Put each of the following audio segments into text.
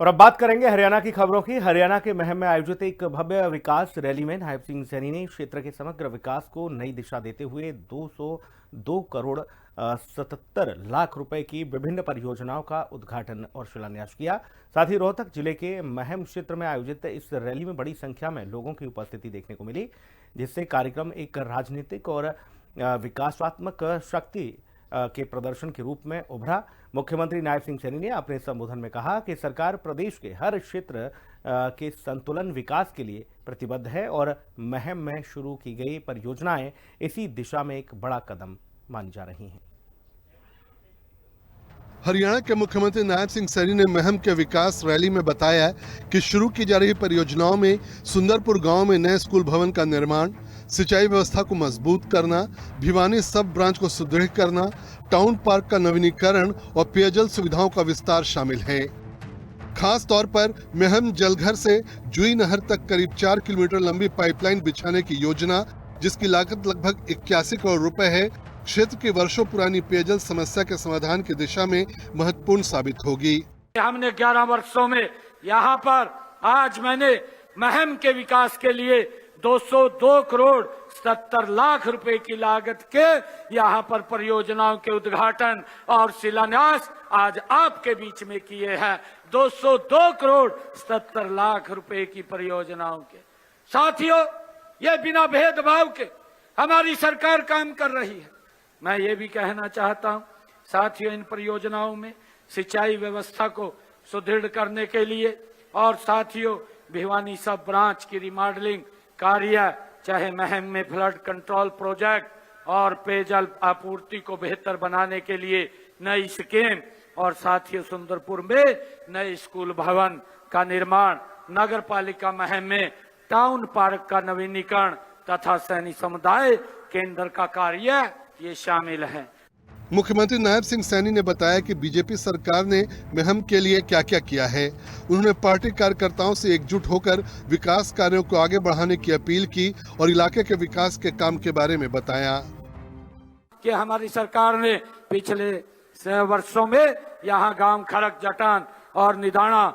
और अब बात करेंगे हरियाणा की खबरों की। हरियाणा के महम में आयोजित एक भव्य विकास रैली में नायब सिंह सैनी ने क्षेत्र के समग्र विकास को नई दिशा देते हुए 202 करोड़ 77 लाख रुपए की विभिन्न परियोजनाओं का उद्घाटन और शिलान्यास किया। साथ ही रोहतक जिले के महम क्षेत्र में आयोजित इस रैली में बड़ी संख्या में लोगों की उपस्थिति देखने को मिली, जिससे कार्यक्रम एक राजनीतिक और विकासात्मक शक्ति के प्रदर्शन के रूप में उभरा। मुख्यमंत्री नायब सिंह सैनी ने अपने संबोधन में कहा कि सरकार प्रदेश के हर क्षेत्र के संतुलन विकास के लिए प्रतिबद्ध है और महम में शुरू की गई परियोजनाएं इसी दिशा में एक बड़ा कदम मानी जा रही हैं। हरियाणा के मुख्यमंत्री नायब सिंह सैनी ने महम के विकास रैली में बताया कि शुरू की जा रही परियोजनाओं में सुंदरपुर गांव में नए स्कूल भवन का निर्माण, सिंचाई व्यवस्था को मजबूत करना, भिवानी सब ब्रांच को सुदृढ़ करना, टाउन पार्क का नवीनीकरण और पेयजल सुविधाओं का विस्तार शामिल है। खास तौर पर महम जलघर से जुई नहर तक करीब 4 किलोमीटर लंबी पाइपलाइन बिछाने की योजना, जिसकी लागत लगभग 81 करोड़ रुपए है, क्षेत्र की वर्षों पुरानी पेयजल समस्या के समाधान की दिशा में महत्वपूर्ण साबित होगी। हमने 11 वर्षों में यहाँ पर आज मैंने महम के विकास के लिए 202 करोड़ 77 लाख रुपए की लागत के यहाँ पर परियोजनाओं के उद्घाटन और शिलान्यास आज आपके बीच में किए हैं। 202 करोड़ 77 लाख रुपए की परियोजनाओं के साथियों, ये बिना भेदभाव के हमारी सरकार काम कर रही है। मैं ये भी कहना चाहता हूँ साथियों, इन परियोजनाओं में सिंचाई व्यवस्था को सुदृढ़ करने के लिए और साथियों भिवानी सब ब्रांच की रिमॉडलिंग कार्य, चाहे महम में फ्लड कंट्रोल प्रोजेक्ट और पेयजल आपूर्ति को बेहतर बनाने के लिए नई स्कीम और साथियों सुंदरपुर में नए स्कूल भवन का निर्माण, नगर पालिका महम में टाउन पार्क का नवीनीकरण तथा सैनी समुदाय केंद्र का कार्य ये शामिल है। मुख्यमंत्री नायब सिंह सैनी ने बताया कि बीजेपी सरकार ने महम के लिए क्या क्या किया है। उन्होंने पार्टी कार्यकर्ताओं से एकजुट होकर विकास कार्यों को आगे बढ़ाने की अपील की और इलाके के विकास के काम के बारे में बताया कि हमारी सरकार ने पिछले वर्षों में यहाँ गांव खड़क जटान और निदाना,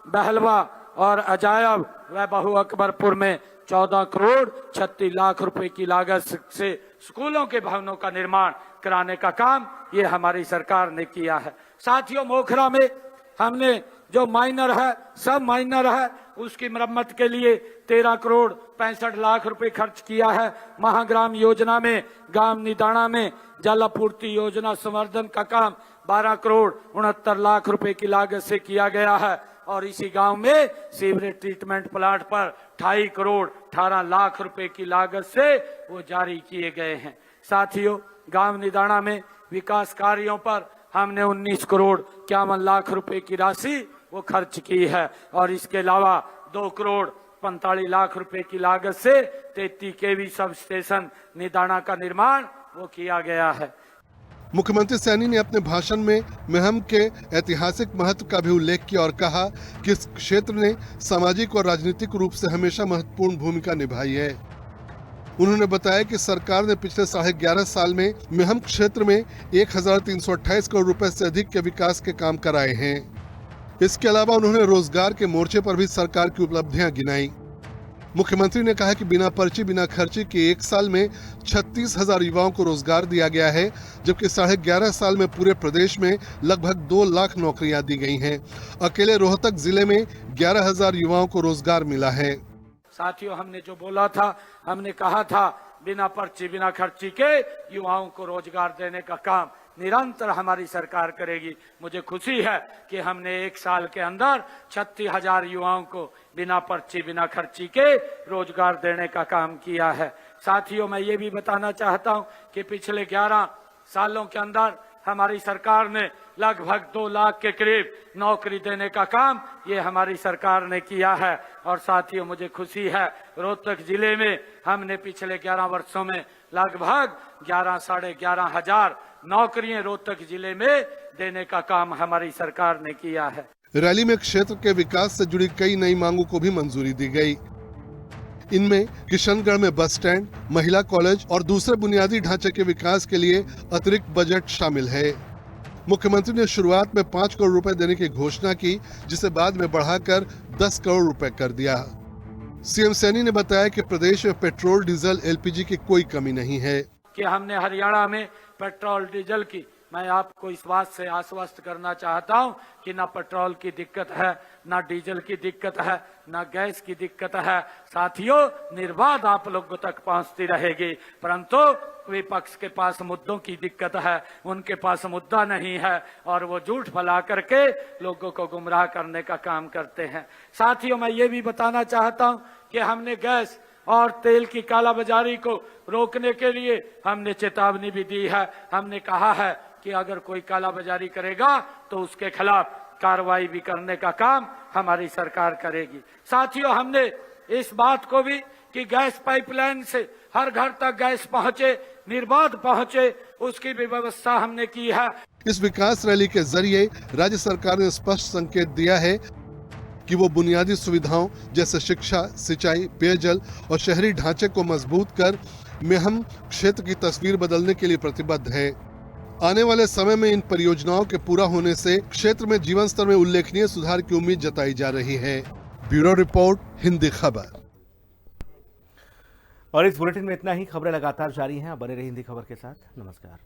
बहलवा और अजायब व बहु अकबरपुर में 14 करोड़ 36 लाख रुपए की लागत से स्कूलों के भवनों का निर्माण कराने का काम ये हमारी सरकार ने किया है। साथियों, मोखरा में हमने जो माइनर है, सब माइनर है, उसकी मरम्मत के लिए 13 करोड़ 65 लाख रुपए खर्च किया है। महाग्राम योजना में गांव निदाना में जल आपूर्ति योजना संवर्धन का काम 12 करोड़ 69 लाख रुपए की लागत से किया गया है और इसी गांव में सीवरेज ट्रीटमेंट प्लांट पर 2.5 करोड़ 18 लाख रुपए की लागत से वो जारी किए गए हैं। साथियों, गांव निदाना में विकास कार्यों पर हमने 19 करोड़ 51 लाख रुपए की राशि वो खर्च की है और इसके अलावा 2 करोड़ 45 लाख रुपए की लागत से 33 केवी सब स्टेशन निदाना का निर्माण वो किया गया है। मुख्यमंत्री सैनी ने अपने भाषण में महम के ऐतिहासिक महत्व का भी उल्लेख किया और कहा कि इस क्षेत्र ने सामाजिक और राजनीतिक रूप से हमेशा महत्वपूर्ण भूमिका निभाई है। उन्होंने बताया कि सरकार ने पिछले 11.5 साल में महम क्षेत्र में 1328 करोड़ रुपए से अधिक के विकास के काम कराए हैं। इसके अलावा उन्होंने रोजगार के मोर्चे पर भी सरकार की उपलब्धियां गिनाई। मुख्यमंत्री ने कहा कि बिना पर्ची बिना खर्ची के 1 साल में 36,000 युवाओं को रोजगार दिया गया है, जबकि 11.5 साल में पूरे प्रदेश में लगभग 2 लाख नौकरियां दी गई हैं। अकेले रोहतक जिले में 11,000 युवाओं को रोजगार मिला है। साथियों, हमने जो बोला था, हमने कहा था बिना पर्ची बिना खर्ची के युवाओं को रोजगार देने का काम निरंतर हमारी सरकार करेगी। मुझे खुशी है कि हमने 1 साल के अंदर 36,000 युवाओं को बिना पर्ची बिना खर्ची के रोजगार देने का काम किया है। साथियों, मैं ये भी बताना चाहता हूँ कि पिछले 11 सालों के अंदर हमारी सरकार ने लगभग 2 लाख के करीब नौकरी देने का काम ये हमारी सरकार ने किया है। और साथियों, मुझे खुशी है रोहतक जिले में हमने पिछले 11 वर्षों में लगभग 11 - 11.5 हजार नौकरियां रोहतक जिले में देने का काम हमारी सरकार ने किया है। रैली में क्षेत्र के विकास से जुड़ी कई नई मांगों को भी मंजूरी दी गई। इनमें किशनगढ़ में बस स्टैंड, महिला कॉलेज और दूसरे बुनियादी ढांचे के विकास के लिए अतिरिक्त बजट शामिल है। मुख्यमंत्री ने शुरुआत में 5 करोड़ रुपए देने की घोषणा की, जिसे बाद में बढ़ाकर 10 करोड़ रुपए कर दिया। सीएम सैनी ने बताया कि प्रदेश में पेट्रोल, डीजल, एलपीजी की कोई कमी नहीं है कि हमने हरियाणा में पेट्रोल डीजल की, मैं आपको इस बात से आश्वस्त करना चाहता हूं कि ना पेट्रोल की दिक्कत है, ना डीजल की दिक्कत है, ना गैस की दिक्कत है। साथियों, निर्बाध आप लोगों तक पहुंचती रहेगी, परंतु विपक्ष के पास मुद्दों की दिक्कत है, उनके पास मुद्दा नहीं है और वो झूठ फैला करके लोगों को गुमराह करने का काम करते हैं। साथियों, मैं ये भी बताना चाहता हूं कि हमने गैस और तेल की कालाबाजारी को रोकने के लिए हमने चेतावनी भी दी है। हमने कहा है कि अगर कोई कालाबाजारी करेगा तो उसके खिलाफ कार्रवाई भी करने का काम हमारी सरकार करेगी। साथियों, हमने इस बात को भी कि गैस पाइपलाइन से हर घर तक गैस पहुंचे, निर्बाध पहुंचे, उसकी भी व्यवस्था हमने की है। इस विकास रैली के जरिए राज्य सरकार ने स्पष्ट संकेत दिया है कि वो बुनियादी सुविधाओं जैसे शिक्षा, सिंचाई, पेयजल और शहरी ढांचे को मजबूत कर मेहम क्षेत्र की तस्वीर बदलने के लिए प्रतिबद्ध है। आने वाले समय में इन परियोजनाओं के पूरा होने से क्षेत्र में जीवन स्तर में उल्लेखनीय सुधार की उम्मीद जताई जा रही है। ब्यूरो रिपोर्ट, हिंदी खबर। और इस बुलेटिन में इतना ही। खबरें लगातार जारी हैं, बने रहिए हिंदी खबर के साथ। नमस्कार।